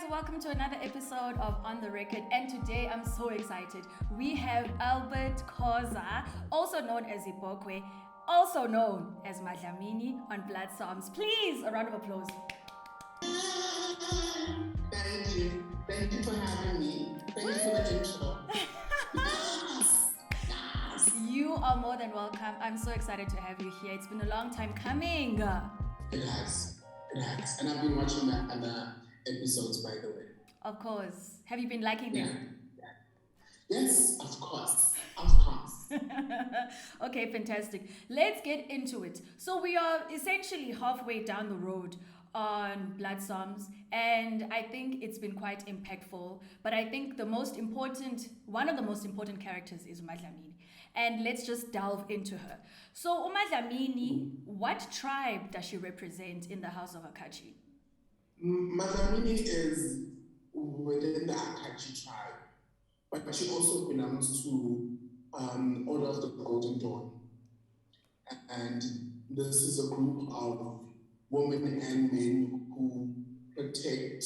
welcome to another episode of On the Record. And today I'm so excited. We have iBokwe Khoza, also known as iBokwe, also known as Madlamini on BloodPsalms. Please, a round of applause. Thank you. Thank you for having me. Thank you for the intro. Yes. You are more than welcome. I'm so excited to have you here. It's been a long time coming. It has. And I've been watching the other episodes, by the way. Of course. Have you been liking them? Yeah. Yes, of course. Okay, fantastic. Let's get into it. So we are essentially halfway down the road on BloodPsalms, and I think it's been quite impactful. But I think one of the most important characters is Madlamini. And let's just delve into her. So Madlamini, what tribe does she represent in the House of Akachi? Madlamini is within the Akachi tribe, but she also belongs to Order of the Golden Dawn. And this is a group of women and men who protect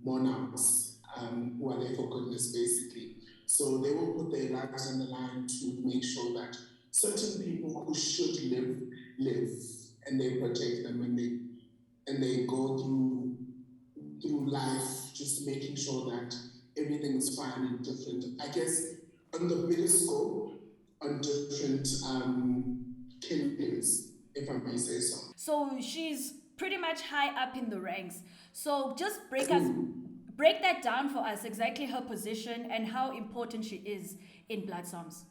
monarchs who are there for goodness, basically. So they will put their lives on the line to make sure that certain people who should live, and they protect them, and they go through life just making sure that everything is fine and different. I guess on the bigger scope, on different kingdoms, if I may say so. So she's pretty much high up in the ranks. So just break that down for us, exactly her position and how important she is in BloodPsalms.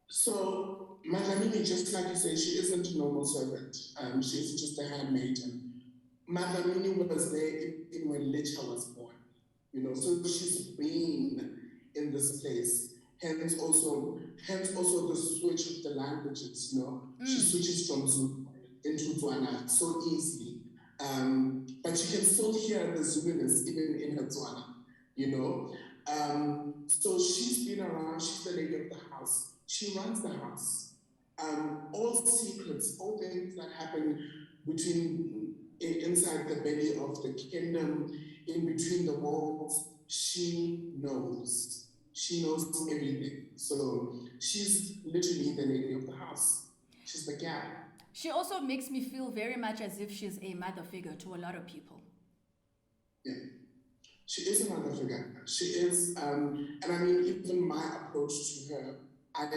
So Madlamini, just like you say, she isn't a normal servant. She isn't just a handmaiden. Madlamini was there even when Lecha was born. So she's been in this place. Hence also the switch of the languages. She switches from Zulu into Tswana so easily. But you can still hear the Zuluness even in her Tswana, So she's been around, she's the lady of the house. She runs the house. All secrets, all things that happen inside the belly of the kingdom, in between the walls, she knows. She knows everything. So she's literally the lady of the house. She's the gal. She also makes me feel very much as if she's a mother figure to a lot of people. Yeah, she is a mother figure. She is, and I mean, even my approach to her, I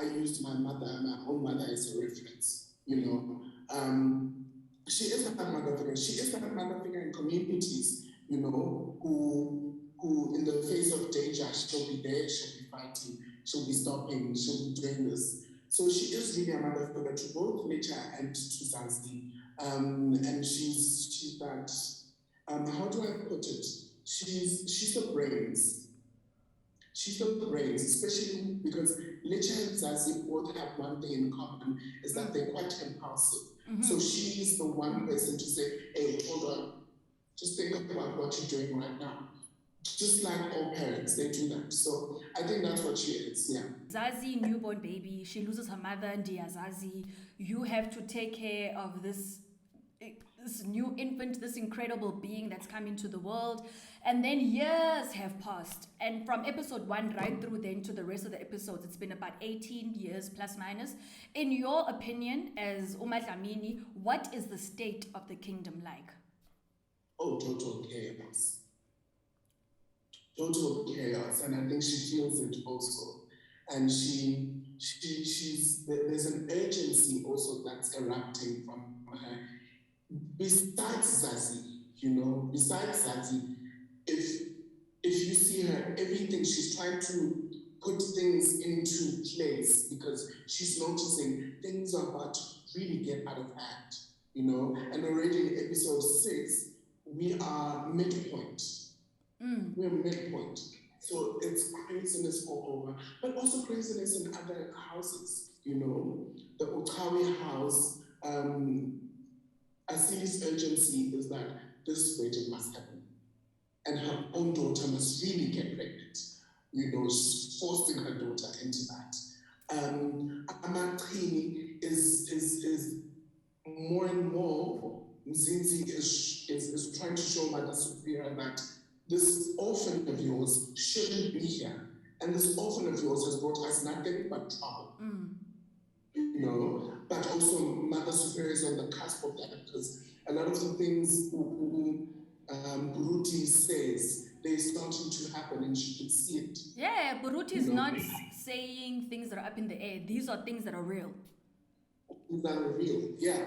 used my own mother as a reference. She is a mother figure. She is a mother figure in communities, who in the face of danger, she'll be there, she'll be fighting, she'll be stopping, she'll be doing this. So she is really a mother figure to both Lecha and to Mzansi. And she's that, how do I put it? She's the brains. She's the brains, especially because Lecha and Mzansi both have one thing in common, is that they're quite impulsive. Mm-hmm. So she is the one person to say, hey, hold on, just think about what you're doing right now. Just like all parents, they do that. So I think that's what she is, yeah. Zazi, newborn baby, she loses her mother, Ndia Zazi. You have to take care of this new infant, this incredible being that's come into the world. And then years have passed. And from episode 1 right through then to the rest of the episodes, it's been about 18 years plus minus. In your opinion, as Madlamini, what is the state of the kingdom like? Oh, total chaos. Total chaos, and I think she feels it also. And she's there's an urgency also that's erupting from her. Besides Zazi, if you see her, everything, she's trying to put things into place because she's noticing things are about to really get out of hand, And already in episode 6, we are midpoint. We're midpoint. So it's craziness all over, but also craziness in other houses, The Utawi house, Asili's urgency is that this wedding must happen. And her own daughter must really get pregnant. She's forcing her daughter into that. Amatrini is more and more Mzansi is trying to show Mother Superior that this orphan of yours shouldn't be here. And this orphan of yours has brought us nothing but trouble. You know, but also Mother Superior is on the cusp of that, because a lot of the things Buruti says, they're starting to happen and she can see it. Yeah, Buruti is not saying things that are up in the air. These are things that are real. Things that are real, yeah.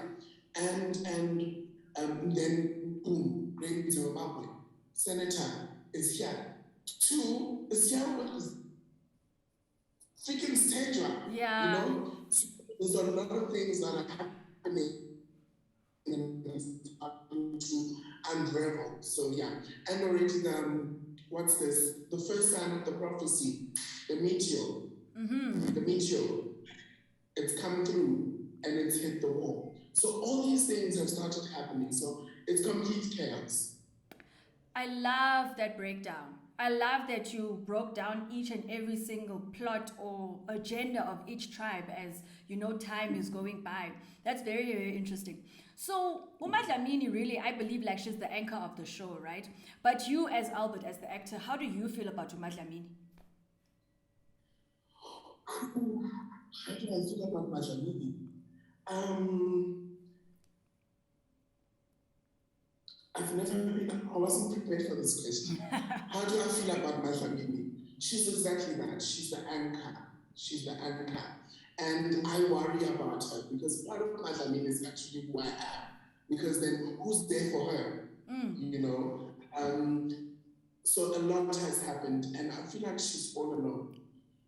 And then boom, Great Zimbabwe. Senator is here. 2 is here with freaking Stedra. Yeah. You know? So there's a lot of things that are happening to unravel. So yeah. And already what's this? The first sign of the prophecy, the meteor. The meteor. It's come through and it's hit the wall. So all these things have started happening. So it's complete chaos. I love that breakdown. I love that you broke down each and every single plot or agenda of each tribe as, you know, time is going by. That's very, very interesting. So, Madlamini, really, I believe like she's the anchor of the show, right? But you as Albert, as the actor, how do you feel about Madlamini? How do I feel about Madlamini? I wasn't prepared for this question. How do I feel about Madlamini? She's exactly that. She's the anchor. She's the anchor. And I worry about her because part of Madlamini is actually who I am. Because then who's there for her? You know? So a lot has happened and I feel like she's all alone.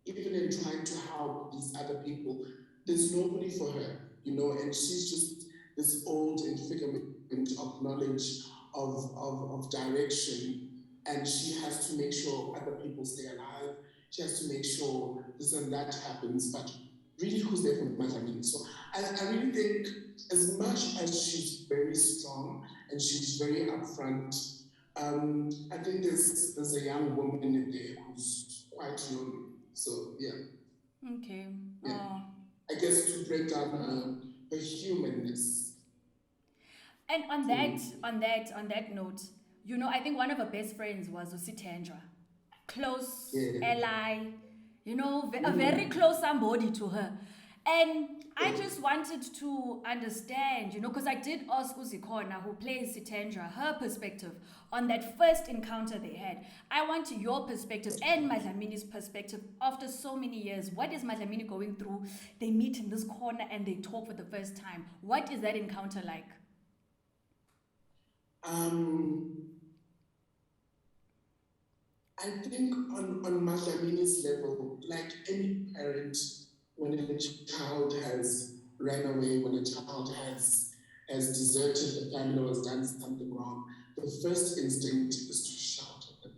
Even in trying to help these other people, there's nobody for her, you know, and she's just this old infigurement of knowledge, of direction, and she has to make sure other people stay alive. She has to make sure this and that happens, but really who's there for Madlamini? So I really think as much as she's very strong and she's very upfront, I think there's a young woman in there who's quite young. So yeah. Okay. Yeah. I guess to break down her humanness. And on that note, you know, I think one of her best friends was Usitendra. Close ally, you know, a very close somebody to her. And I just wanted to understand, you know, because I did ask Uzikona, who plays Sitendra, her perspective on that first encounter they had. I want your perspective and Madlamini's perspective after so many years. What is Madlamini going through? They meet in this corner and they talk for the first time. What is that encounter like? I think on Madlamini's level, like any parent, when a child has ran away, when a child has deserted the family or has done something wrong, the first instinct is to shout at them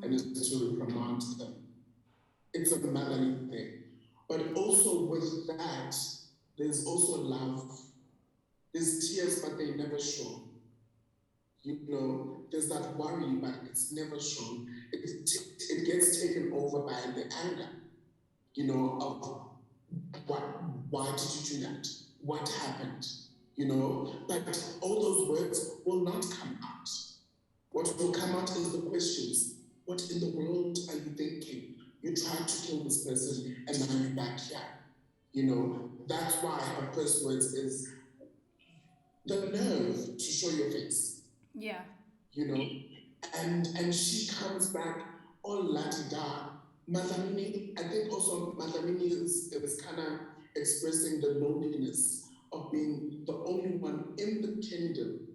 and is to reprimand them. It's a motherly thing. But also with that, there's also love. There's tears, but they never show. You know, there's that worry, but it's never shown. It gets taken over by the anger, you know, of why did you do that? What happened? You know, but all those words will not come out. What will come out is the questions. What in the world are you thinking? You tried to kill this person and now you're back here. You know, that's why her first words is the nerve to show your face. Yeah. You know, and she comes back all la-di-da. Madlamini, I think also Madlamini is kind of expressing the loneliness of being the only one in the kingdom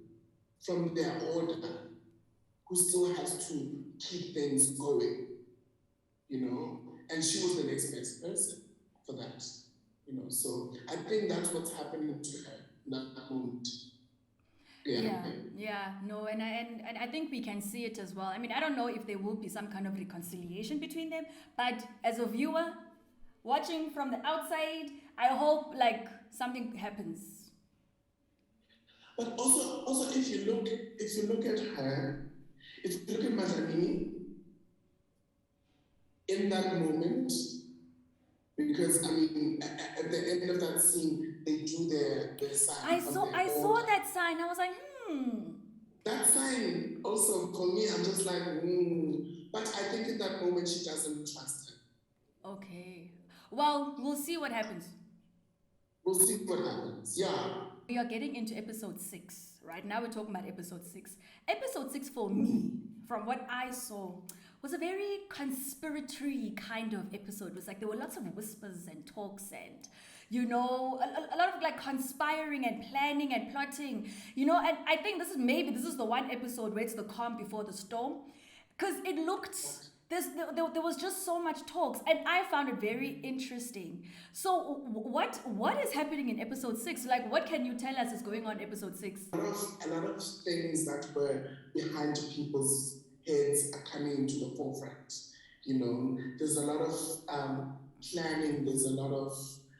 from their order who still has to keep things going, you know, and she was the next best person for that, you know, so I think that's what's happening to her in that moment. No, and I think we can see it as well. I mean, I don't know if there will be some kind of reconciliation between them, but as a viewer watching from the outside, I hope like something happens. But also if you look at her, if you look at Madlamini in that moment, because I mean at the end of that scene they drew their sign. I saw that sign. I was like, That sign also for me, I'm just like, but I think in that moment she doesn't trust him. Okay. Well, we'll see what happens. We'll see what happens. Yeah. We are getting into episode 6. Right now we're talking about episode 6. Episode 6 for me, from what I saw, was a very conspiratory kind of episode. It was like there were lots of whispers and talks and, you know, a lot of like conspiring and planning and plotting, you know, and I think this is the one episode where it's the calm before the storm, because it looked, there was just so much talks, and I found it very interesting. So what is happening in episode 6? Like, what can you tell us is going on in episode 6? A lot of things that were behind people's heads are coming into the forefront. You know, there's a lot of planning. There's a lot of,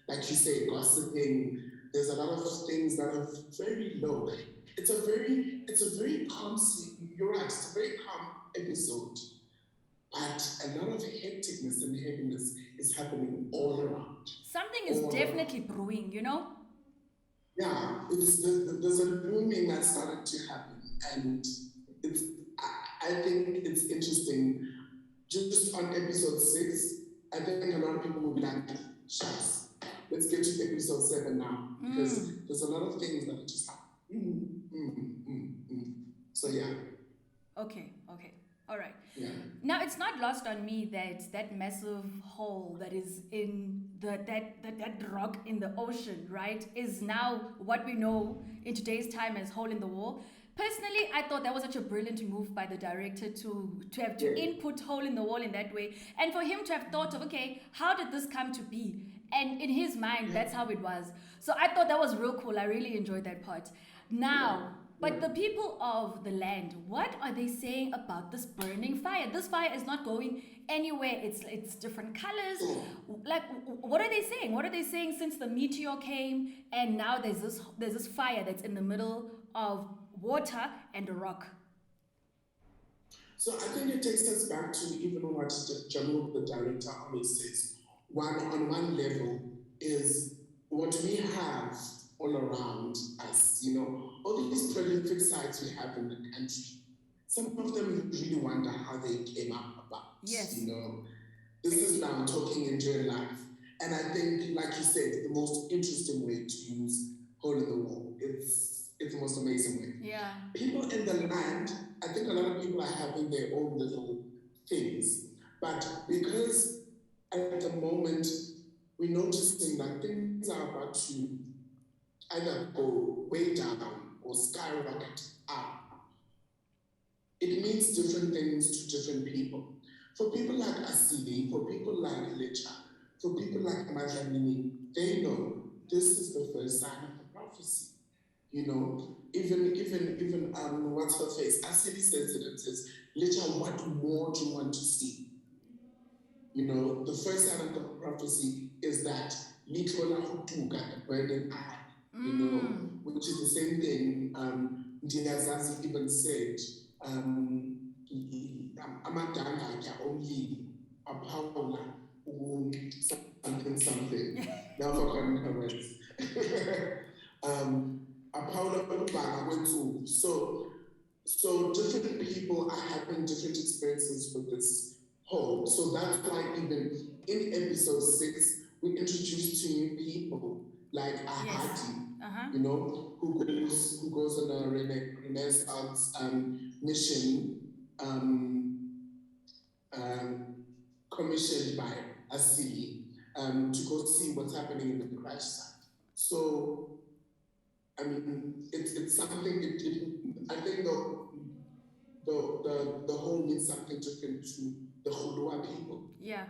like you say, gossiping. There's a lot of things that are very low. It's a very calm. You're right. It's a very calm episode. But a lot of hecticness and heaviness is happening all around. Something is definitely brewing, you know? Yeah, there's a blooming that started to happen. And I think it's interesting. Just on episode 6, I think a lot of people will be like, shucks, let's get to episode 7 now. Because there's a lot of things that are just like, So yeah. Okay. All right. Yeah. Now, it's not lost on me that massive hole that is in that rock in the ocean, right, is now what we know in today's time as hole in the wall. Personally, I thought that was such a brilliant move by the director to have to input hole in the wall in that way, and for him to have thought of, okay, how did this come to be? And in his mind, that's how it was. So I thought that was real cool. I really enjoyed that part. Now, but the people of the land, what are they saying about this burning fire? This fire is not going anywhere. It's different colors. Like, what are they saying? What are they saying since the meteor came and now there's this fire that's in the middle of water and a rock? So I think it takes us back to even what Jamu, the director, always says. On one level is what we have all around us, you know, all these prolific sites we have in the country. Some of them you really wonder how they came up about. Yes. You know, this is now talking into your life. And I think, like you said, the most interesting way to use hole in the wall. It's the most amazing way. Yeah. People in the land, I think a lot of people are having their own little things. But because at the moment we're noticing that things are about to either go way down or skyrocket up, it means different things to different people. For people like Asili, for people like Lecha, for people like Madlamini, they know this is the first sign of the prophecy. You know, even what's her face? Asili says it and says, Lecha, what more do you want to see? You know, the first sign of the prophecy is that Litola Hutuka, the burning eye. You know, which is the same thing Mzansi even said, Amadanga only Paula something. Now I've forgotten her words. Paula went to. So different people are having different experiences with this whole. So that's why even in episode 6, we introduced 2 new people like Ahadi. You know, who goes on a Renaissance mission commissioned by Asili to go see what's happening in the crash site. So, I mean, it's something. I think the whole means something different to the Khulua people. Yeah.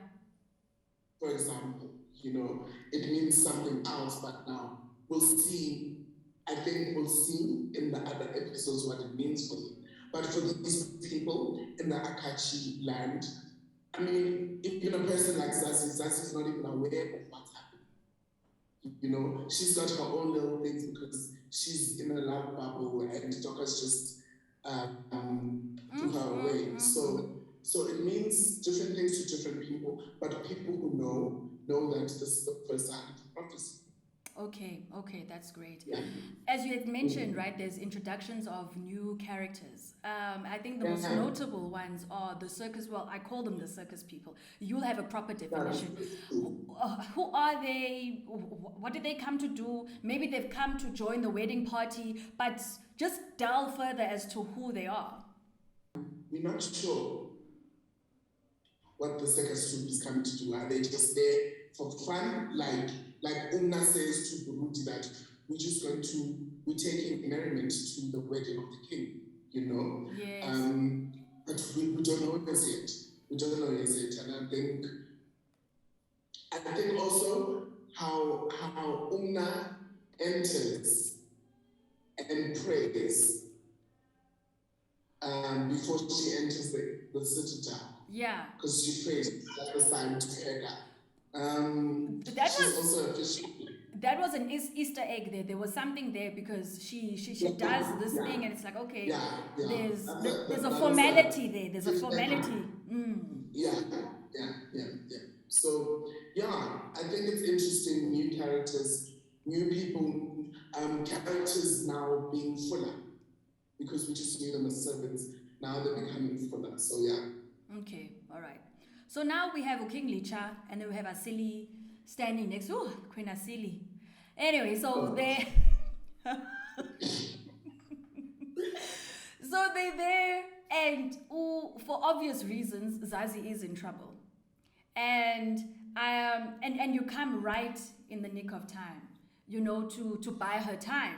For example, you know, it means something else, but now we'll see. I think we'll see in the other episodes what it means for them. But for these people in the Akachi land, I mean, even a person like Zazi is not even aware of what's happening. You know, she's got her own little things because she's in a love bubble and Toka's just took her away. So it means different things to different people, but people who know that this is the first sign of the prophecy. Okay, that's great. Yeah. As you had mentioned, right, there's introductions of new characters. I think the most Yeah. notable ones are the circus. Well, I call them the circus people. You'll have a proper definition. Who are they? What did they come to do? Maybe they've come to join the wedding party, but just delve further as to who they are. We're not sure what the circus troupe is coming to do. Are they just there for fun? Like Umna says to Burundi that we're taking merriment to the wedding of the king, you know? Yes. But we don't know as yet. We don't know as yet. And I think also how Umna enters and prays before she enters the citadel. Yeah. Because she prays at the sign to Hega. That was an Easter egg there. There was something there because she does this thing and it's like, okay, there's a formality there. There's a formality. Yeah. So I think it's interesting, new characters, new people, characters now being fuller because we just knew them as servants. Now they're becoming fuller. So Okay, all right. So now we have King Licha and then we have Asili standing next to Queen Asili. Anyway, so they so they're there and for obvious reasons Zazi is in trouble. And you come right in the nick of time, you know, to buy her time.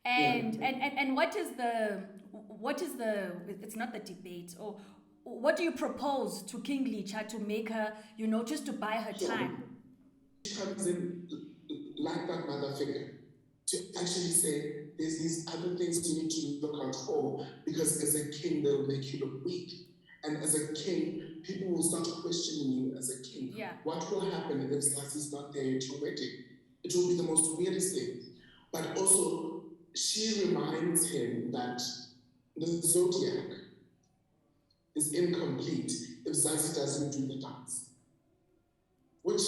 And what is the it's not the debate, or what do you propose to King Licha to make her, you know, just to buy her time? She comes in like that mother figure to actually say there's these other things you need to look out for, because as a king they'll make you look weak, and as a king people will start questioning you as a king. Yeah. What will happen if Zazi's not there at your wedding? It will be the most weirdest thing. But also she reminds him that the zodiac is incomplete if Zazi doesn't do the dance. Which,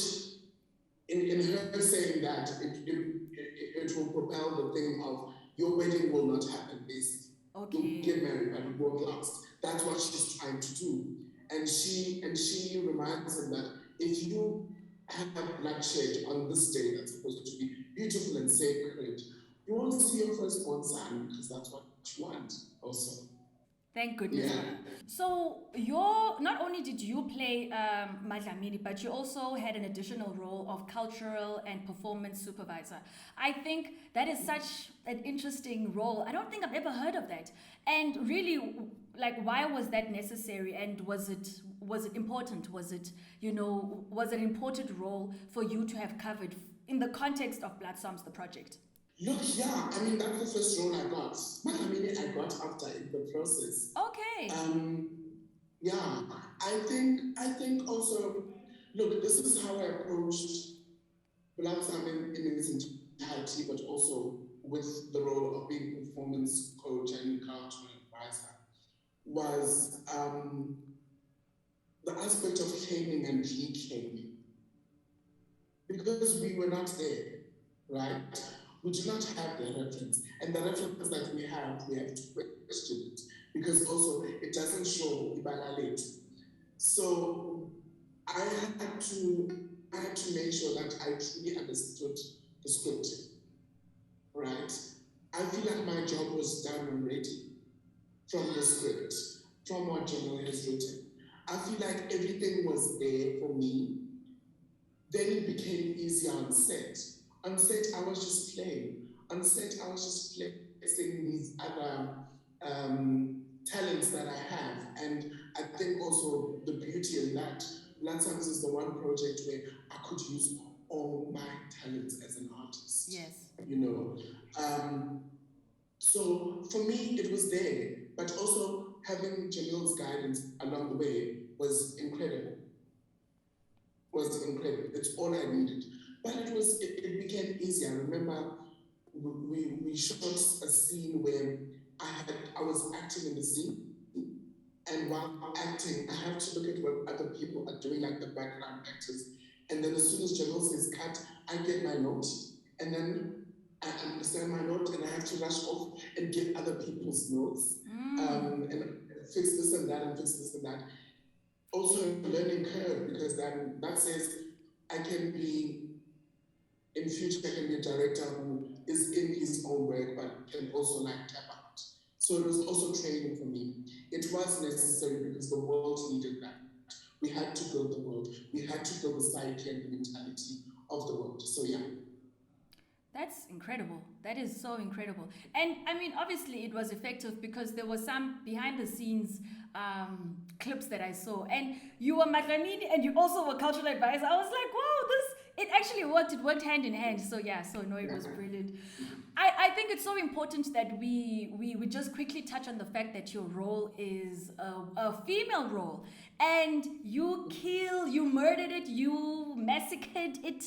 in her saying that, it will propel the thing of your wedding will not happen, basically. Okay. You'll get married, but it won't last. That's what she's trying to do. And she reminds him that if you have bloodshed on this day that's supposed to be beautiful and sacred, you won't see your firstborn son, because that's what you want also. Thank goodness. Yeah. So not only did you play Madlamini, but you also had an additional role of cultural and performance supervisor. I think that is such an interesting role. I don't think I've ever heard of that. And really, like, why was that necessary? And was it important? Was it an important role for you to have covered in the context of BloodPsalms, the project? Look, that's the first role I got. I got after in the process. Okay. I think also, look, this is how I approached BloodPsalms in its entirety, but also with the role of being performance coach and cultural advisor, was the aspect of claiming and reclaiming. Because we were not there, right? We do not have the reference. And the reference that we have to question it, because also it doesn't show Ibalalate. So I had to make sure that I truly understood the script, right? I feel like my job was done already from the script, from what General has written. I feel like everything was there for me. Then it became easier on set. On set, I was just playing. On set, I was just flexing these other talents that I have. And I think also the beauty in that, BloodPsalms is the one project where I could use all my talents as an artist. Yes. So for me, it was there. But also having Jamil's guidance along the way was incredible. It's all I needed. But it became easier. I remember we shot a scene where I was acting in the scene, and while acting, I have to look at what other people are doing, like the background actors. And then as soon as Jamil says cut, I get my note, and then I understand my note and I have to rush off and get other people's notes, and fix this and that and fix this and that. Also a learning curve, because then that says I can be, in future, I can be a director who is in his own work but can also like tap out. So it was also training for me. It was necessary because the world needed that. We had to build the world. We had to build the psyche and the mentality of the world. So yeah. That's incredible. That is so incredible. And I mean, obviously, it was effective because there was some behind the scenes clips that I saw. And you were Madlamini and you also were cultural advisor. I was like, wow, it actually worked. It worked hand in hand. So yeah, so no, it was brilliant. I think it's so important that we just quickly touch on the fact that your role is a female role. And you murdered it, you massacred it.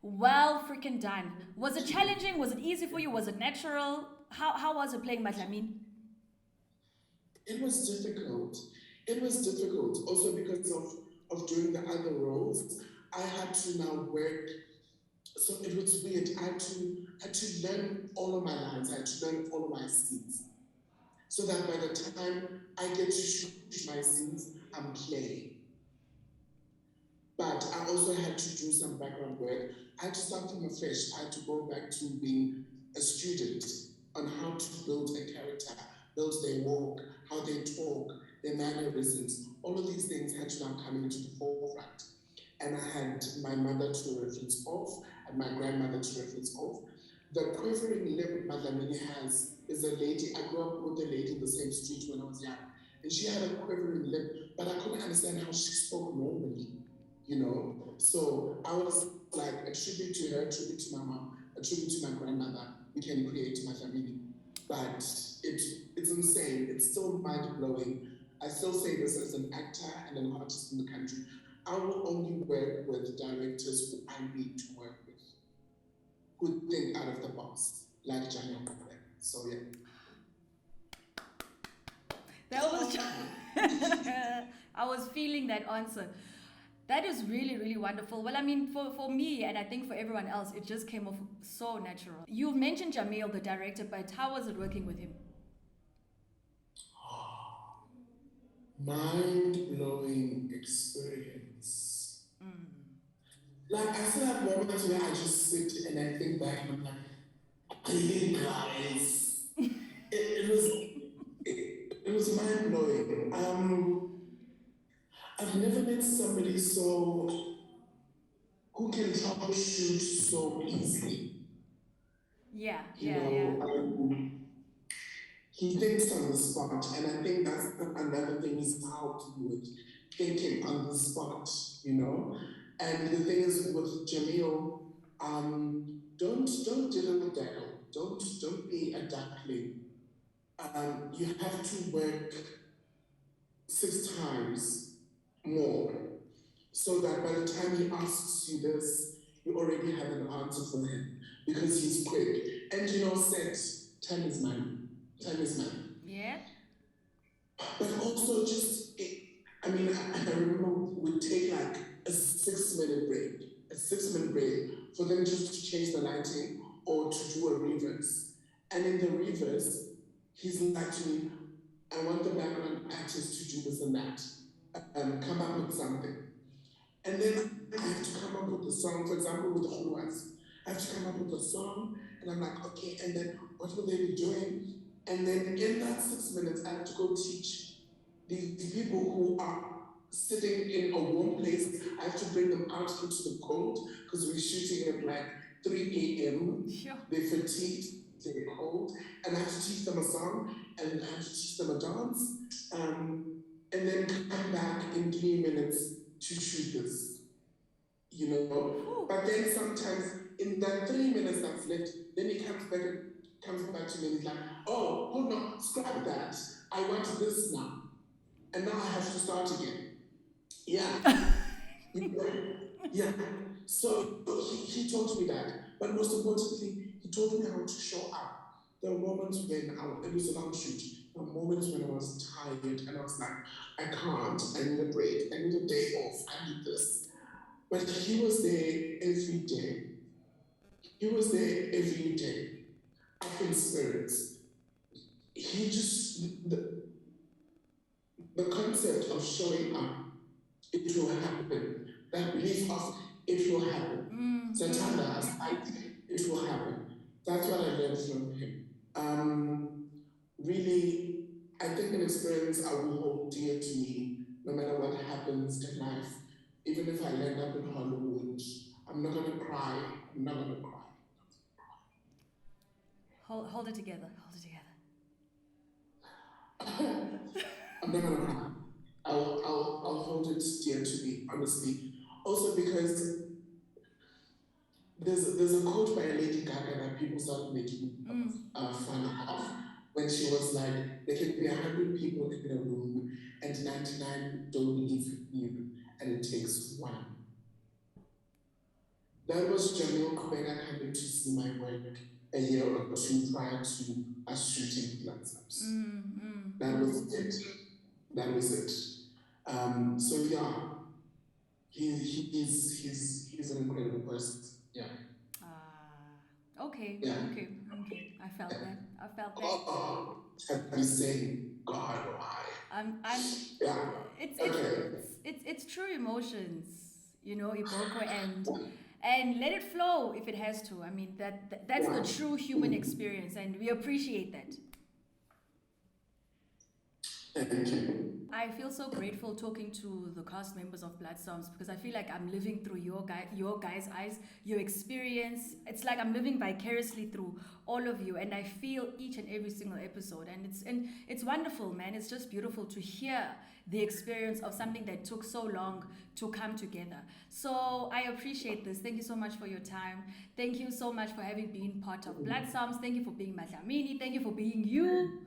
Well freaking done. Was it challenging? Was it easy for you? Was it natural? How was it playing Madlamini? It was difficult. It was difficult also because of doing the other roles. I had to now work. So it was weird. I had to learn all of my lines. I had to learn all of my scenes. So that by the time I get to shoot my scenes, I'm playing. But I also had to do some background work. I had to start from afresh. I had to go back to being a student on how to build a character, build their walk, how they talk, their mannerisms. All of these things had to now come into the forefront. And I had my mother to reference off, and my grandmother to reference off. The quivering lip Madlamini has is a lady. I grew up with a lady in the same street when I was young. And she had a quivering lip, but I couldn't understand how she spoke normally, you know? So I was like, a tribute to her, a tribute to my mom, a tribute to my grandmother. We can create Madlamini. But it's insane. It's still mind-blowing. I still say this as an actor and an artist in the country. I will only work with directors who I need to work with, who think out of the box, like Janelle. So yeah. That was I was feeling that answer. That is really, really wonderful. Well, I mean, for me, and I think for everyone else, it just came off so natural. You've mentioned Jamil, the director, but how was it working with him? Mind-blowing experience. Like I still have moments where I just sit and I think back and I'm like, really guys. It was mind-blowing. I've never met somebody who can troubleshoot so easily. Yeah, You yeah, know, yeah. He thinks on the spot, and I think that's another thing he's helped with, thinking on the spot, you know. And the thing is with Jamil, don't dilly daddle, don't be a duckling. You have to work 6 times more, so that by the time he asks you this, you already have an answer for him because he's quick. And you know, set time is money. Time is money. Yeah. But also just, I mean, I remember we'd take like a 6-minute break for them just to change the lighting or to do a reverse. And in the reverse, he's like to me, I want the background actors to do this and that, come up with something. And then I have to come up with the song, for example, with the Khuluas. I have to come up with the song, and I'm like, okay, and then what will they be doing? And then in that 6 minutes, I have to go teach these people who are sitting in a warm place. I have to bring them out into the cold because we're shooting at like 3 a.m. Sure. They're fatigued, they're cold, and I have to teach them a song, and I have to teach them a dance, and then come back in 3 minutes to shoot this, you know. But then sometimes in that 3 minutes that's left, then he comes back to me and he's like, oh, hold on, scrap that. I want this now. And now I have to start again. Yeah. Yeah. So he taught me that. But most importantly, he taught me how to show up. There were moments when it was a long shoot. There were moments when I was tired and I was like, I can't, I need a break, I need a day off, I need this. But he was there every day. He was there every day, up in spirits. He just, the concept of showing up, it will happen. That belief of it will happen. Satana, it will happen. That's what I learned from him. Really, I think an experience I will hold dear to me, no matter what happens in life. Even if I end up in Hollywood, I'm not gonna cry. I'm not gonna cry. Hold it together. Hold it together. I'm not gonna cry. I'll hold it dear to me, honestly. Also because there's a quote by Lady Gaga that people started making fun of when she was like, there can be 100 people in a room and 99 don't believe you, and it takes one. That was Jamil Kubeka coming to see my work a year or two prior to us shooting BloodPsalms. That was it. That was it. So yeah, he's an incredible person. Yeah. Okay. Yeah. Okay. I felt that. Oh, Nthabiseng, God, why? Yeah. It's true emotions, iBokwe, and let it flow if it has to. I mean that's the true human experience, and we appreciate that. Thank you. I feel so grateful talking to the cast members of BloodPsalms because I feel like I'm living through your guys' eyes, your experience. It's like I'm living vicariously through all of you, and I feel each and every single episode, and it's wonderful, man. It's just beautiful to hear the experience of something that took so long to come together. So I appreciate this. Thank you so much for your time. Thank you so much for having been part of BloodPsalms. Thank you for being Madlamini. Thank you for being you.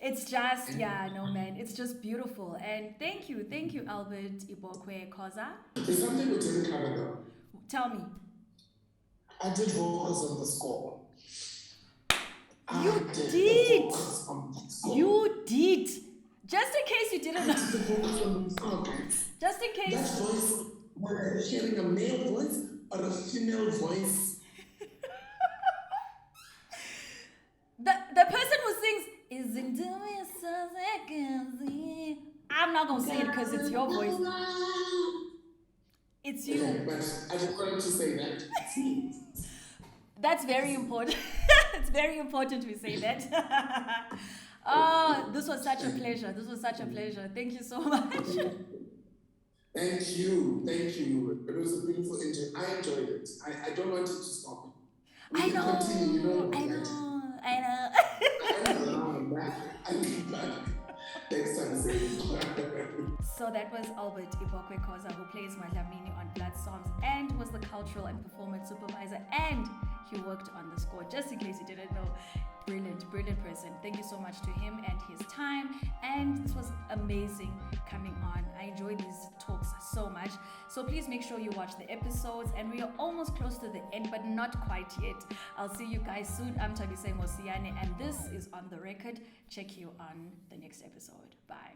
It's just, man, it's just beautiful. And thank you, Albert iBokwe Khoza. There's something we didn't cover though. Tell me. I did vocals on the score. You did. You did. Just in case you didn't know. I did the vocals on the score, guys. Just in case. That voice, whether you're hearing a male voice or a female voice. The person who sings, isn't doing something. I'm not gonna say it because it's your voice. It's you. Yeah, but I just wanted to say that. That's very important. It's very important we say that. This was such a pleasure. Thank you so much. Thank you. It was a beautiful interview. I enjoyed it. I don't want it to stop. I know. Next time. So that was Albert iBokwe Khoza, who plays Madlamini on BloodPsalms and was the cultural and performance supervisor, and he worked on the score, just in case you didn't know. Brilliant person. Thank you so much to him and his time, and this was amazing coming on. I enjoy these talks so much, so please make sure you watch the episodes, and we are almost close to the end, but not quite yet. I'll see you guys soon. I'm Nthabiseng Mosieane, and this is On The Record. Check you on the next episode. Bye.